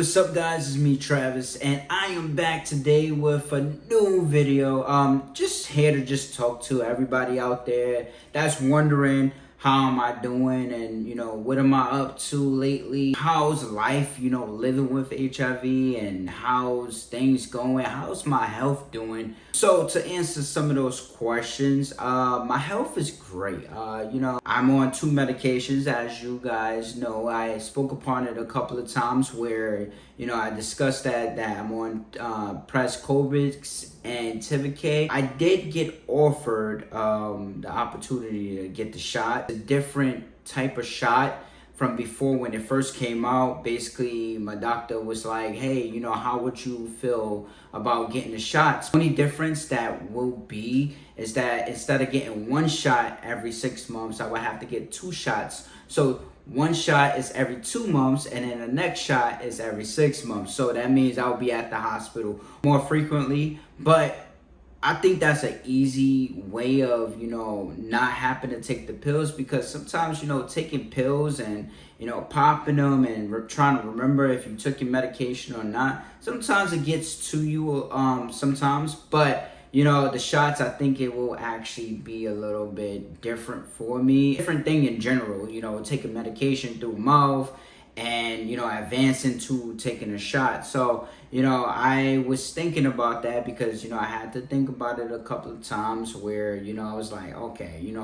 What's up guys, it's me Travis and I am back today with a new video. Just here to just talk to everybody out there that's wondering how am I doing and what am I up to lately. How's life, living with HIV, and how's things going, how's my health doing. So to answer some of those questions, my health is great. I'm on 2 medications, as you guys know. I spoke upon it a couple of times where I discussed that I'm on Prescovix and Tivicay. I did get offered the opportunity to get the shot, a different type of shot from before when it first came out. Basically, my doctor was like, hey, how would you feel about getting the shots? The only difference that will be is that instead of getting 1 shot every 6 months, I would have to get 2 shots. So 1 shot is every 2 months, and then the next shot is every 6 months. So that means I'll be at the hospital more frequently. But I think that's an easy way of, not having to take the pills, because sometimes, taking pills and, popping them and trying to remember if you took your medication or not, sometimes it gets to you sometimes. But, the shots, I think it will actually be a little bit different for me. Different thing in general, taking medication through mouth and, advancing to taking a shot. So, I was thinking about that because, I had to think about it a couple of times where, I was like, okay,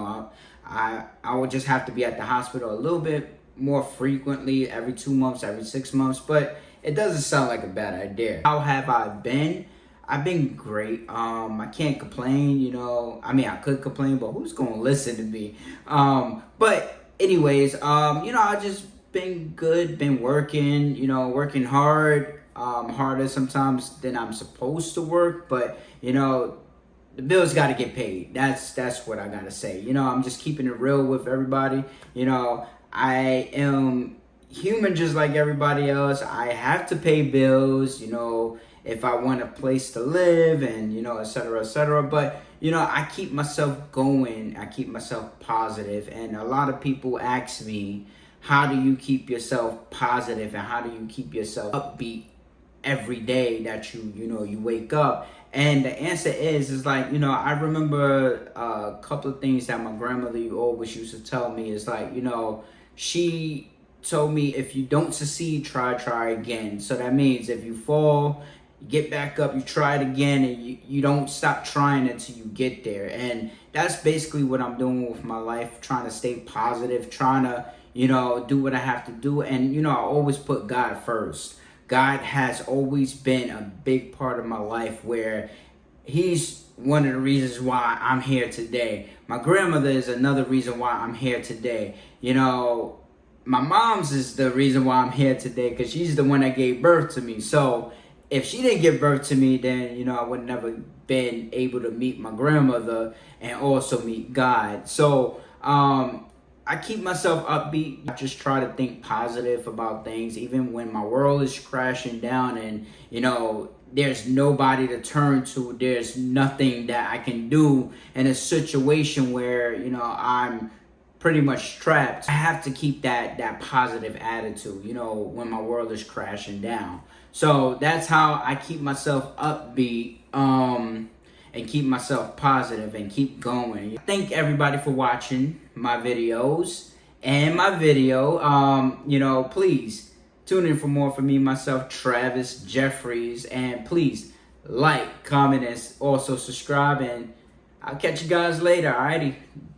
I would just have to be at the hospital a little bit more frequently, every 2 months, every 6 months, but it doesn't sound like a bad idea. How have I been? I've been great. I can't complain, I mean, I could complain, but who's gonna listen to me? But anyways, I just been good, been working, working hard, harder sometimes than I'm supposed to work, but the bills got to get paid. That's what I gotta say. I'm just keeping it real with everybody. I am human just like everybody else. I have to pay bills, if I want a place to live, and et cetera, et cetera. But I keep myself going, I keep myself positive. And a lot of people ask me, how do you keep yourself positive and how do you keep yourself upbeat every day that you wake up? And the answer is like, I remember a couple of things that my grandmother always used to tell me. Is like, she told me, if you don't succeed, try again. So that means if you fall, you get back up, you try it again, and you don't stop trying until you get there. And that's basically what I'm doing with my life, trying to stay positive, trying to do what I have to do. And I always put God first. God has always been a big part of my life, where he's one of the reasons why I'm here today. My grandmother is another reason why I'm here today. My mom's is the reason why I'm here today, because she's the one that gave birth to me. So if she didn't give birth to me, then, I would never been able to meet my grandmother and also meet God. So, I keep myself upbeat. I just try to think positive about things, even when my world is crashing down and, there's nobody to turn to. There's nothing that I can do in a situation where, I'm pretty much trapped. I have to keep that positive attitude, when my world is crashing down. So that's how I keep myself upbeat, and keep myself positive and keep going. Thank everybody for watching my videos and my video. Please tune in for more from me, myself, Travis Jefferies, and please like, comment, and also subscribe, and I'll catch you guys later. Alrighty,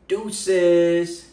deuces.